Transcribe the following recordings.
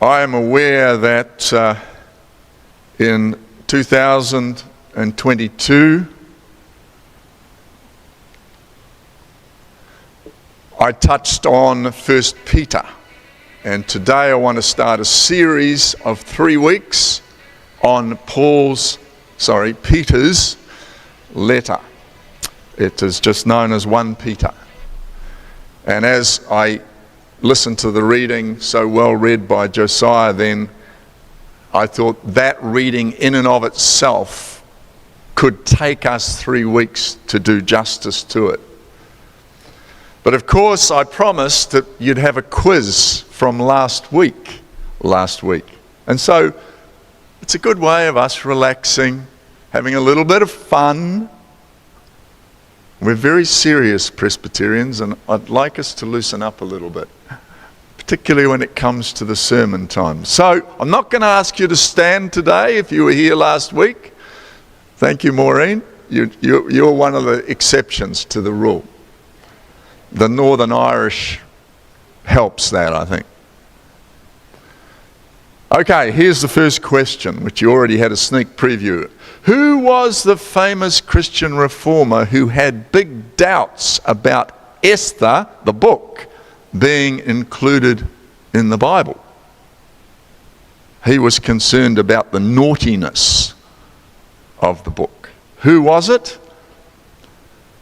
I am aware that in 2022, I touched on 1 Peter. And today I want to start a series of 3 weeks on Peter's letter. It is just known as 1 Peter. And as I listened to the reading so well read by Josiah then, I thought that reading in and of itself could take us 3 weeks to do justice to it. But of course I promised that you'd have a quiz from last week. And so it's a good way of us relaxing, having a little bit of fun. We're very serious Presbyterians, and I'd like us to loosen up a little bit, particularly when it comes to the sermon time. So I'm not going to ask you to stand today if you were here last week. Thank you, Maureen. You're one of the exceptions to the rule. The Northern Irish helps that, I think. Okay, here's the first question, which you already had a sneak preview. Who was the famous Christian reformer who had big doubts about Esther, the book, being included in the Bible? He was concerned about the naughtiness of the book. Who was it?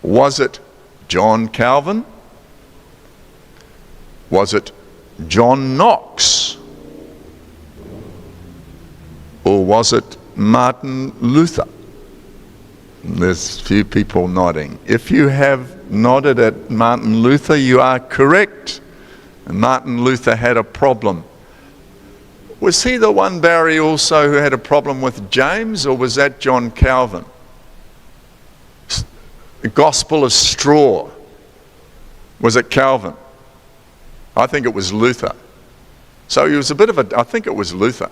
Was it John Calvin? Was it John Knox? Or was it Martin Luther? There's a few people nodding. If you have nodded at Martin Luther, you are correct. And Martin Luther had a problem. Was he the one, Barry, also who had a problem with James, or was that John Calvin? The Gospel of Straw. Was it Calvin? I think it was Luther. So he was I think it was Luther.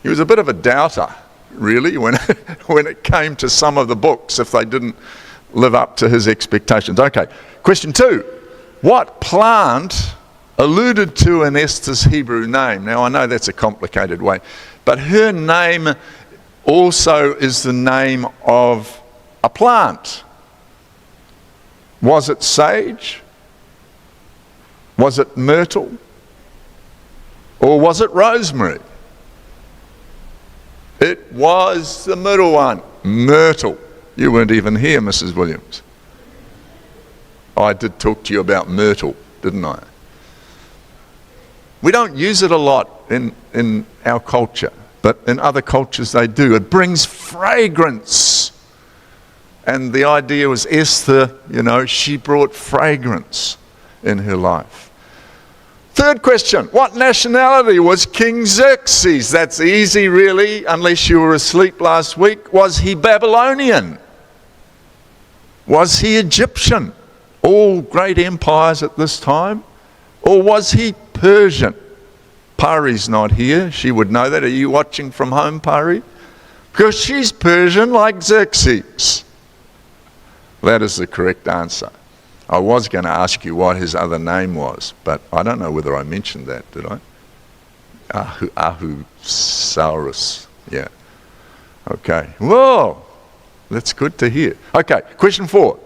He was a bit of a doubter, really, when it came to some of the books, if they didn't live up to his expectations. Okay, question 2. What plant alluded to in Esther's Hebrew name? Now, I know that's a complicated way, but her name also is the name of a plant. Was it sage? Was it myrtle? Or was it rosemary? It was the middle one, myrtle. You weren't even here, Mrs. Williams. I did talk to you about myrtle, didn't I? We don't use it a lot in our culture, but in other cultures they do. It brings fragrance. And the idea was Esther, she brought fragrance in her life. Third question, what nationality was King Xerxes? That's easy, really, unless you were asleep last week. Was he Babylonian? Was he Egyptian? All great empires at this time. Or was he Persian? Pari's not here. She would know that. Are you watching from home, Pari? Because she's Persian like Xerxes. That is the correct answer. I was going to ask you what his other name was, but I don't know whether I mentioned that, did I? Ahasuerus. Yeah. Okay. Whoa. That's good to hear. Okay. Question 4.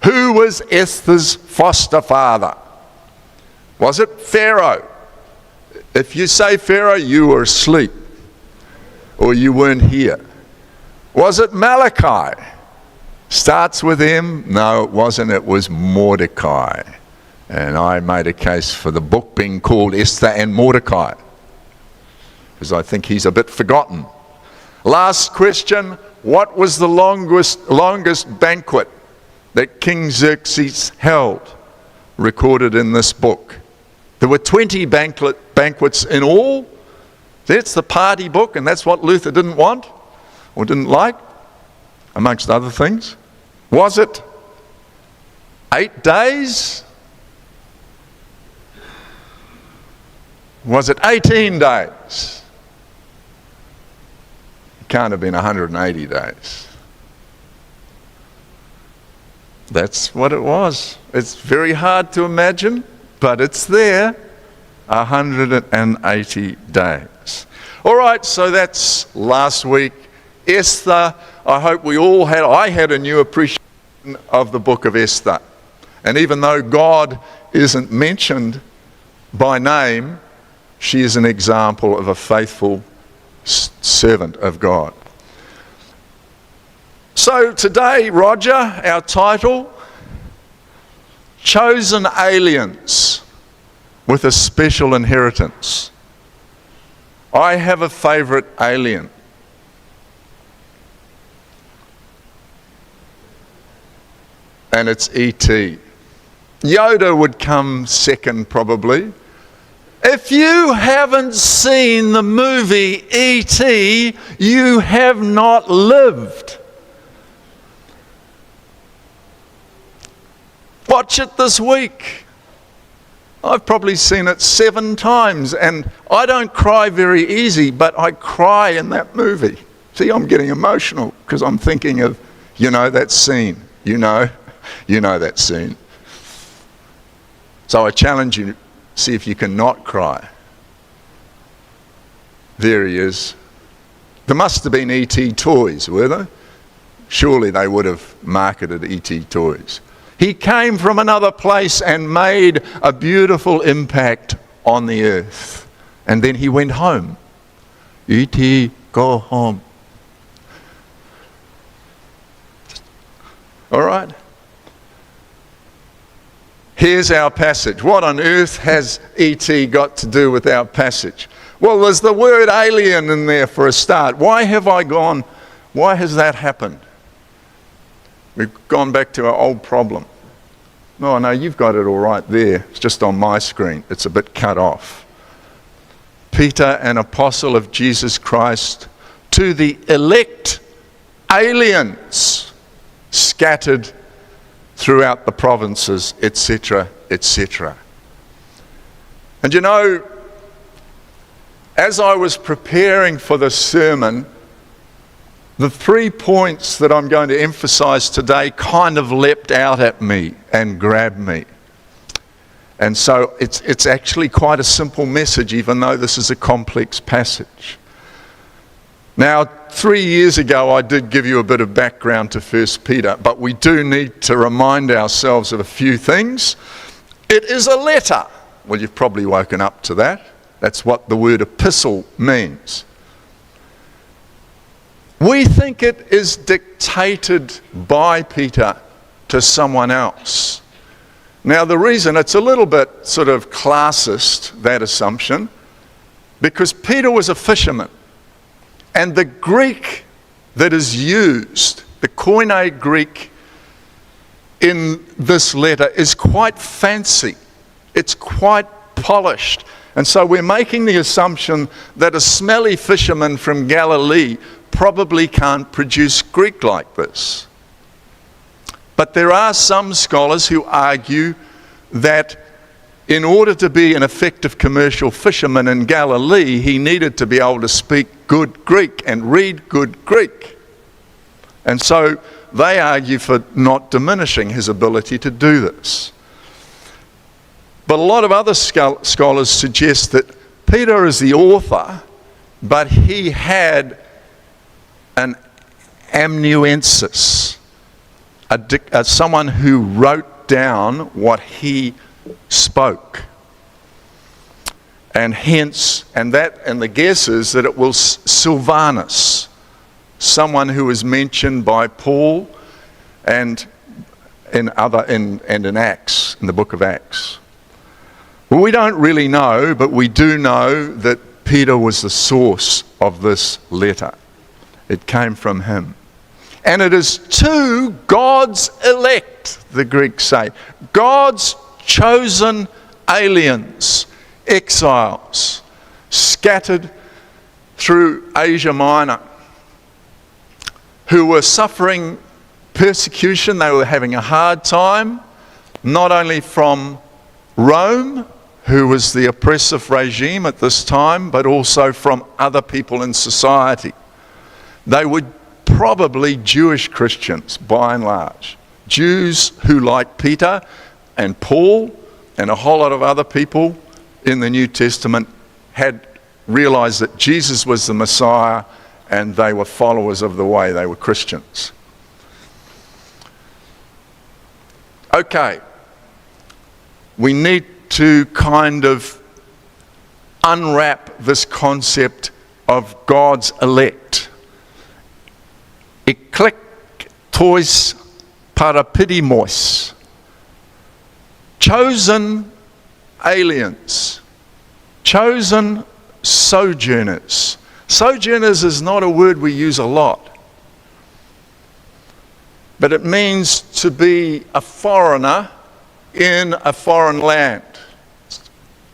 Who was Esther's foster father? Was it Pharaoh? If you say Pharaoh, you were asleep or you weren't here. Was it Malachi? Starts with M? No, it wasn't. It was Mordecai. And I made a case for the book being called Esther and Mordecai, because I think he's a bit forgotten. Last question, what was the longest banquet that King Xerxes held, recorded in this book? There were 20 banquets in all. That's the party book, and that's what Luther didn't want or didn't like, amongst other things. Was it 8 days? Was it 18 days? It can't have been 180 days. That's what it was. It's very hard to imagine, but it's there. 180 days. All right, so that's last week. Esther, I hope I had a new appreciation of the book of Esther. And even though God isn't mentioned by name, she is an example of a faithful servant of God. So today, Roger, our title, Chosen Aliens with a Special Inheritance. I have a favourite alien. And it's E.T. Yoda would come second probably. If you haven't seen the movie E.T., you have not lived. Watch it this week. I've probably seen it 7 times, and I don't cry very easy, but I cry in that movie. See, I'm getting emotional because I'm thinking of, that scene. You know that scene. So I challenge you, see if you can not cry. There he is. There must have been E.T. toys, were there? Surely they would have marketed E.T. toys. He came from another place and made a beautiful impact on the earth. And then he went home. E.T., go home. All right? Here's our passage. What on earth has E.T. got to do with our passage? Well, there's the word alien in there for a start. Why has that happened? We've gone back to our old problem. No, you've got it all right there. It's just on my screen. It's a bit cut off. Peter, an apostle of Jesus Christ, to the elect aliens scattered throughout the provinces, etc., etc. And as I was preparing for the sermon, the 3 points that I'm going to emphasize today kind of leapt out at me and grabbed me. And so it's actually quite a simple message, even though this is a complex passage. Now, 3 years ago, I did give you a bit of background to 1 Peter, but we do need to remind ourselves of a few things. It is a letter. Well, you've probably woken up to that. That's what the word epistle means. We think it is dictated by Peter to someone else. Now, the reason, it's a little bit sort of classist, that assumption, because Peter was a fisherman. And the Greek that is used, the Koine Greek in this letter, is quite fancy. It's quite polished. And so we're making the assumption that a smelly fisherman from Galilee probably can't produce Greek like this. But there are some scholars who argue that in order to be an effective commercial fisherman in Galilee, he needed to be able to speak good Greek and read good Greek. And so they argue for not diminishing his ability to do this. But a lot of other scholars suggest that Peter is the author, but he had an amanuensis, someone who wrote down what he spoke. And hence, and the guess is that it was Silvanus, someone who is mentioned by Paul and in Acts, in the book of Acts. Well, we don't really know, but we do know that Peter was the source of this letter. It came from him. And it is to God's elect, the Greeks say. God's chosen aliens, exiles, scattered through Asia Minor, who were suffering persecution. They were having a hard time, not only from Rome, who was the oppressive regime at this time, but also from other people in society. They were probably Jewish Christians, by and large. Jews who, like Peter and Paul and a whole lot of other people, in the New Testament had realized that Jesus was the Messiah and they were followers of the way. They were Christians. Okay. We need to kind of unwrap this concept of God's elect. Eklektois parapidimos. Chosen aliens. Chosen sojourners. Sojourners is not a word we use a lot, but it means to be a foreigner in a foreign land.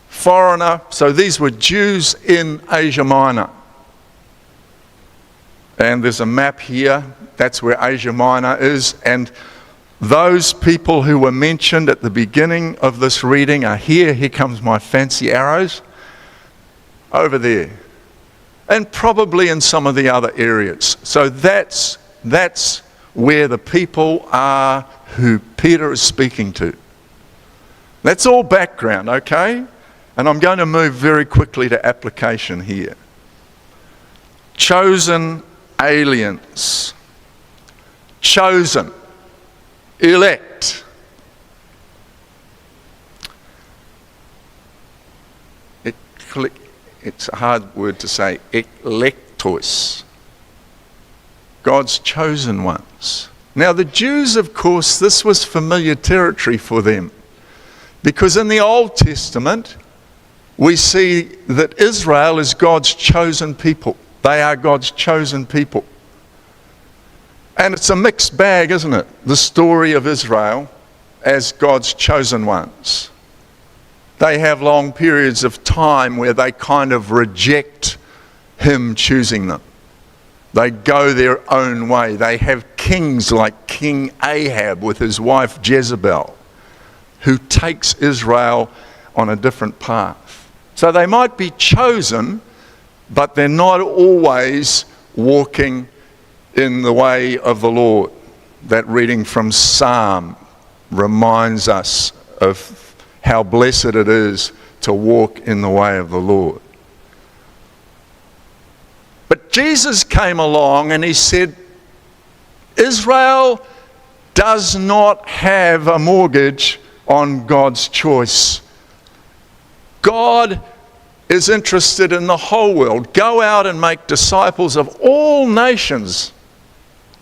Foreigner, so these were Jews in Asia Minor. And there's a map here, that's where Asia Minor is, and those people who were mentioned at the beginning of this reading are here. Here comes my fancy arrows. Over there. And probably in some of the other areas. So that's where the people are who Peter is speaking to. That's all background, okay? And I'm going to move very quickly to application here. Chosen aliens. Chosen. Elect. It's a hard word to say. Eklektos. God's chosen ones. Now the Jews, of course, this was familiar territory for them. Because in the Old Testament, we see that Israel is God's chosen people. They are God's chosen people. And it's a mixed bag, isn't it? The story of Israel as God's chosen ones. They have long periods of time where they kind of reject Him choosing them. They go their own way. They have kings like King Ahab with his wife Jezebel, who takes Israel on a different path. So they might be chosen, but they're not always walking in the way of the Lord. That reading from Psalm reminds us of how blessed it is to walk in the way of the Lord. But Jesus came along and He said, Israel does not have a mortgage on God's choice. God is interested in the whole world. Go out and make disciples of all nations.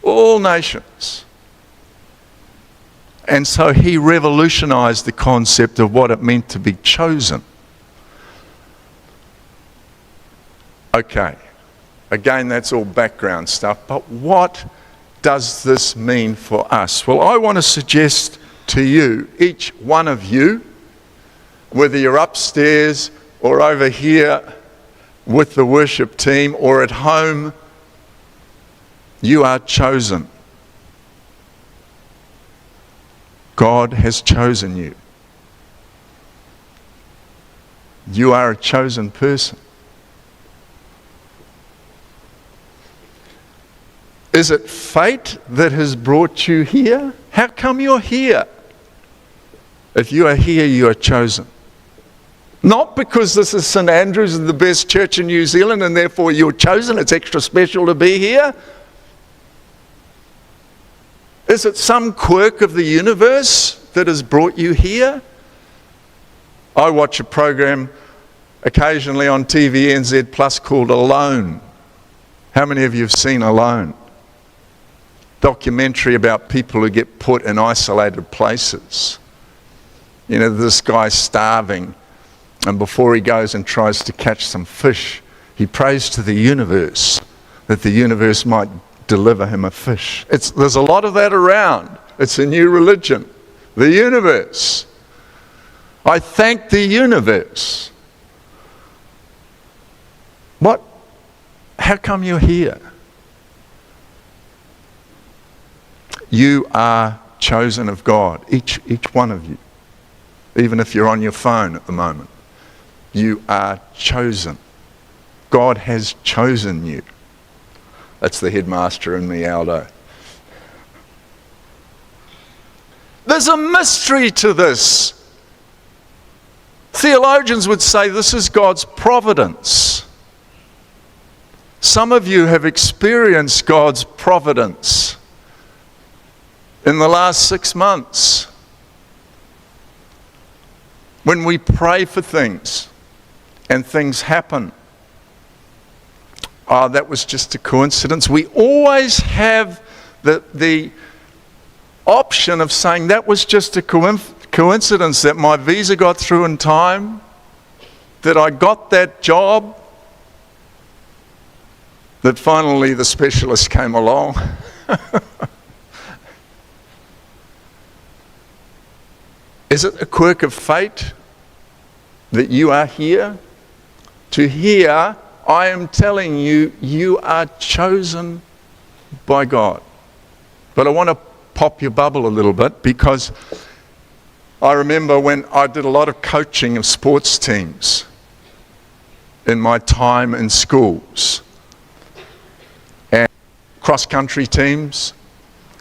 All nations. And so He revolutionized the concept of what it meant to be chosen. Okay. Again, that's all background stuff. But what does this mean for us? Well, I want to suggest to you, each one of you, whether you're upstairs or over here with the worship team or at home, you are chosen. God has chosen you. You are a chosen person. Is it fate that has brought you here? How come you're here? If you are here, you are chosen. Not because this is St Andrews and the best church in New Zealand and therefore you're chosen, it's extra special to be here. Is it some quirk of the universe that has brought you here? I watch a program occasionally on TVNZ Plus called Alone. How many of you have seen Alone? Documentary about people who get put in isolated places. You know, this guy's starving, and before he goes and tries to catch some fish, he prays to the universe that the universe might deliver him a fish. There's a lot of that around. It's a new religion. The universe. I thank the universe. What? How come you're here? You are chosen of God, each one of you. Even if you're on your phone at the moment. You are chosen. God has chosen you. That's the headmaster in me, Aldo. There's a mystery to this. Theologians would say this is God's providence. Some of you have experienced God's providence in the last 6 months. When we pray for things and things happen, oh, that was just a coincidence. We always have the option of saying that was just a coincidence, that my visa got through in time, that I got that job, that finally the specialist came along. Is it a quirk of fate that you are here? To hear, I am telling you, you are chosen by God. But I want to pop your bubble a little bit, because I remember when I did a lot of coaching of sports teams in my time in schools and cross-country teams.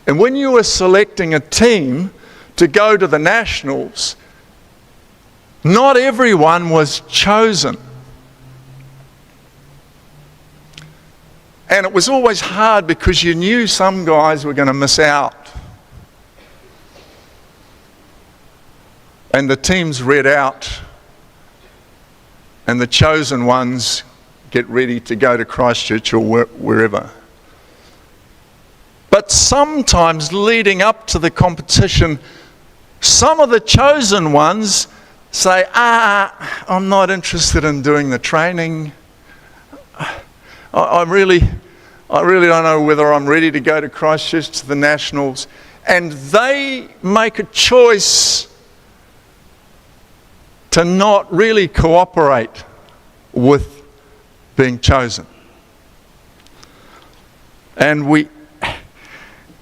And when you were selecting a team to go to the nationals, not everyone was chosen. And it was always hard because you knew some guys were going to miss out. And the teams read out, and the chosen ones get ready to go to Christchurch or wherever. But sometimes leading up to the competition, some of the chosen ones say, I'm not interested in doing the training. I really don't know whether I'm ready to go to Christchurch, to the nationals. And they make a choice to not really cooperate with being chosen. And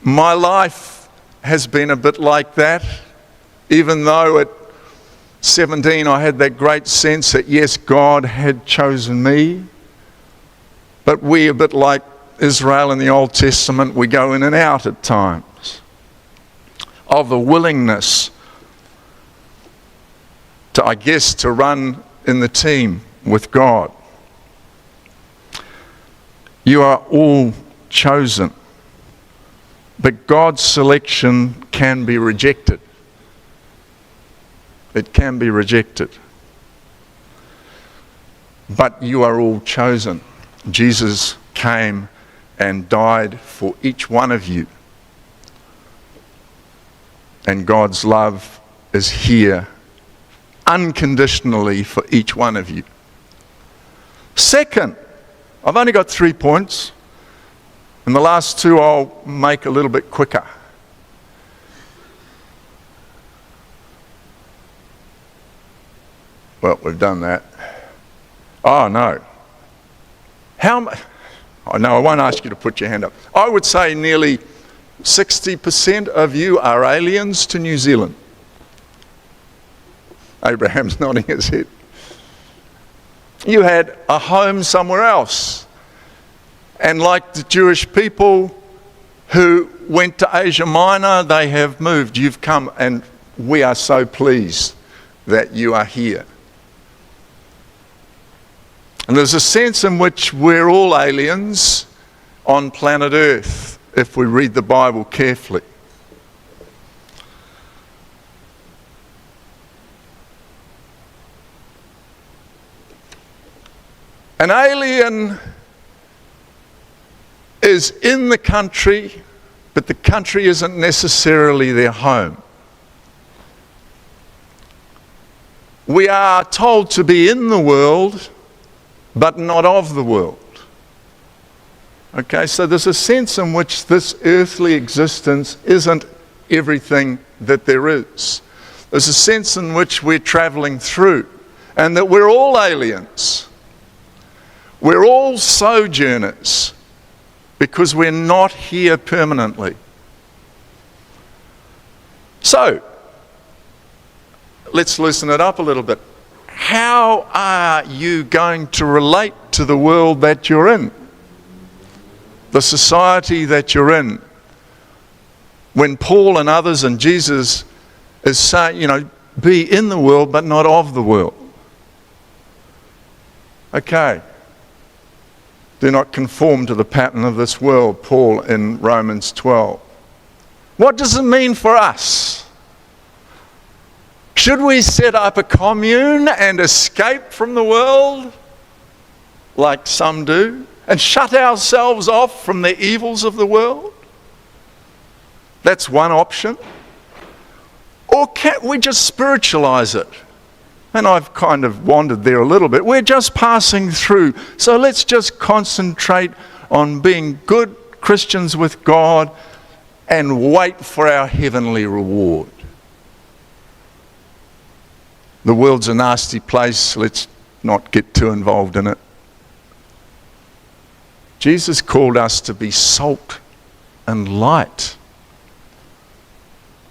my life has been a bit like that, even though at 17 I had that great sense that yes, God had chosen me. But we, a bit like Israel in the Old Testament, we go in and out at times of the willingness to run in the team with God. You are all chosen, but God's selection can be rejected. It can be rejected. But you are all chosen. Jesus came and died for each one of you. And God's love is here unconditionally for each one of you. Second, I've only got 3 points, and the last 2 I'll make a little bit quicker. Well, we've done that. Oh, no. Oh, no, I won't ask you to put your hand up. I would say nearly 60% of you are aliens to New Zealand. Abraham's nodding his head. You had a home somewhere else. And like the Jewish people who went to Asia Minor, they have moved. You've come, and we are so pleased that you are here. And there's a sense in which we're all aliens on planet Earth if we read the Bible carefully. An alien is in the country, but the country isn't necessarily their home. We are told to be in the world, but not of the world. Okay, so there's a sense in which this earthly existence isn't everything that there is. There's a sense in which we're traveling through, and that we're all aliens. We're all sojourners, because we're not here permanently. So, let's loosen it up a little bit. How are you going to relate to the world that you're in? The society that you're in? When Paul and others and Jesus is saying, be in the world but not of the world. Okay. Do not conform to the pattern of this world, Paul in Romans 12. What does it mean for us? Should we set up a commune and escape from the world, like some do, and shut ourselves off from the evils of the world? That's one option. Or can we just spiritualize it? And I've kind of wandered there a little bit. We're just passing through. So let's just concentrate on being good Christians with God and wait for our heavenly reward. The world's a nasty place. Let's not get too involved in it. Jesus called us to be salt and light.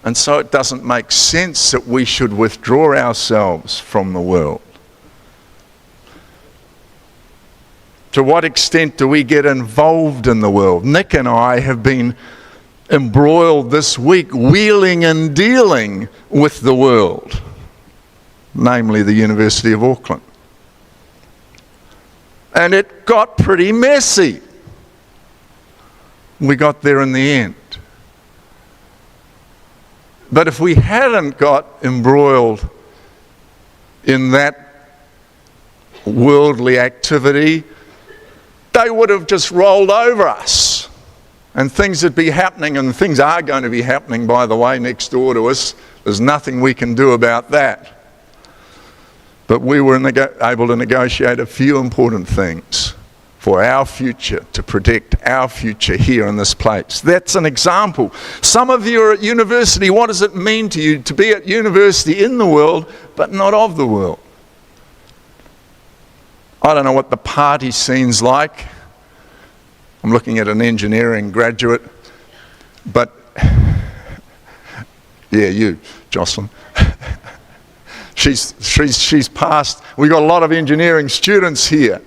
And so it doesn't make sense that we should withdraw ourselves from the world. To what extent do we get involved in the world? Nick and I have been embroiled this week, wheeling and dealing with the world, namely the University of Auckland. And it got pretty messy. We got there in the end. But if we hadn't got embroiled in that worldly activity, they would have just rolled over us. And things would be happening, and things are going to be happening, by the way, next door to us. There's nothing we can do about that. But we were able to negotiate a few important things for our future, to protect our future here in this place. That's an example. Some of you are at university. What does it mean to you to be at university in the world, but not of the world? I don't know what the party scene's like. I'm looking at an engineering graduate, but yeah, you, Jocelyn. She's passed. We've got a lot of engineering students here.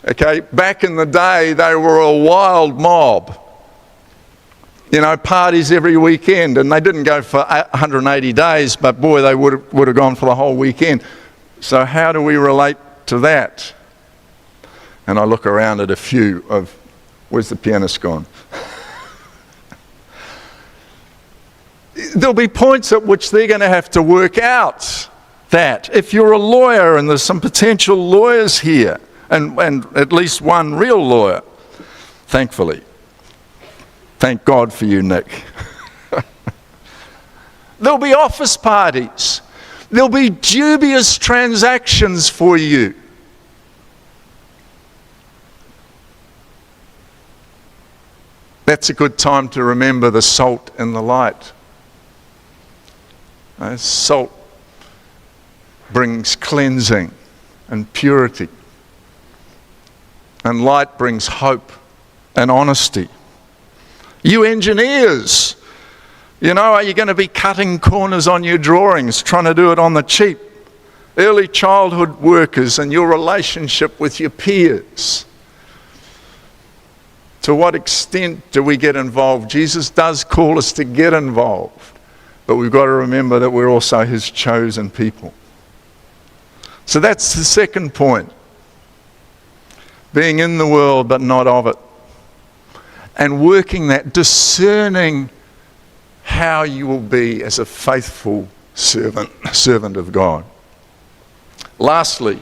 Okay, back in the day, they were a wild mob. You know, parties every weekend, and they didn't go for 180 days, but boy, they would have gone for the whole weekend. So how do we relate to that? And I look around at a few of, where's the pianist gone? There'll be points at which they're going to have to work out that. If you're a lawyer, and there's some potential lawyers here, and at least one real lawyer, thankfully. Thank God for you, Nick. There'll be office parties. There'll be dubious transactions for you. That's a good time to remember the salt and the light. Salt brings cleansing and purity. And light brings hope and honesty. You engineers, you know, are you going to be cutting corners on your drawings, trying to do it on the cheap? Early childhood workers and your relationship with your peers. To what extent do we get involved? Jesus does call us to get involved, but we've got to remember that we're also his chosen people. So that's the second point. Being in the world but not of it. And working that, discerning how you will be as a faithful servant of God. Lastly,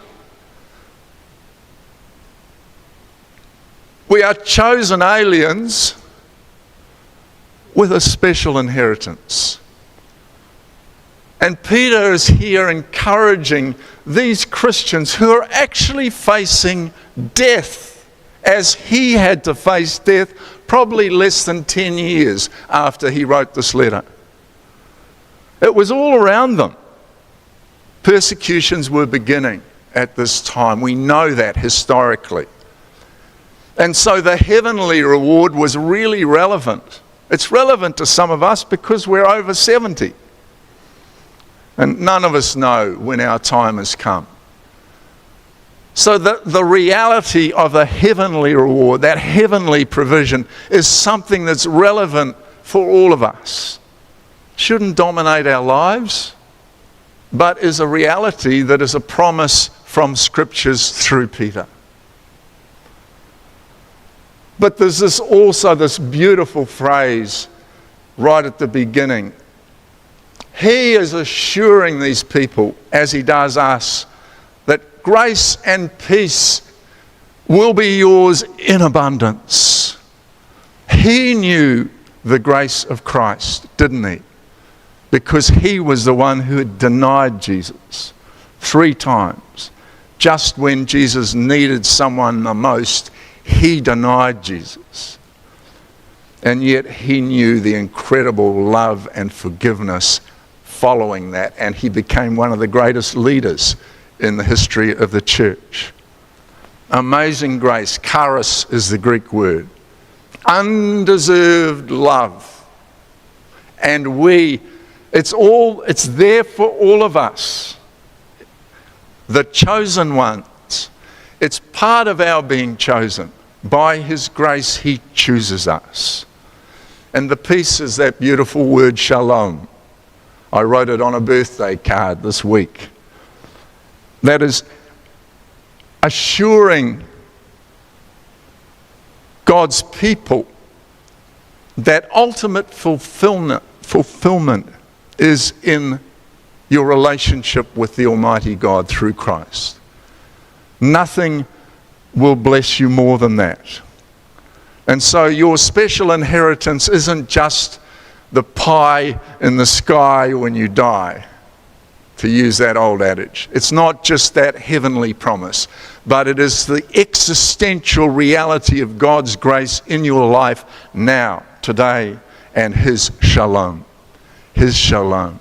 we are chosen aliens with a special inheritance. And Peter is here encouraging these Christians who are actually facing death, as he had to face death probably less than 10 years after he wrote this letter. It was all around them. Persecutions were beginning at this time. We know that historically. And so the heavenly reward was really relevant. It's relevant to some of us because we're over 70. And none of us know when our time has come. So the reality of the heavenly reward, that heavenly provision, is something that's relevant for all of us. Shouldn't dominate our lives. but is a reality that is a promise from Scriptures through Peter. But there's also this beautiful phrase right at the beginning. He is assuring these people, as he does us, that grace and peace will be yours in abundance. He knew the grace of Christ, didn't he? Because he was the one who had denied Jesus 3 times. Just when Jesus needed someone the most, he denied Jesus. And yet he knew the incredible love and forgiveness following that, and he became one of the greatest leaders in the history of the church. Amazing grace, charis is the Greek word. Undeserved love. And it's there for all of us. The chosen ones. It's part of our being chosen. By his grace, he chooses us. And the peace is that beautiful word shalom. I wrote it on a birthday card this week. That is assuring God's people that ultimate fulfillment is in your relationship with the Almighty God through Christ. Nothing will bless you more than that. And so your special inheritance isn't just the pie in the sky when you die, to use that old adage. It's not just that heavenly promise, but it is the existential reality of God's grace in your life now, today, and his shalom. His shalom.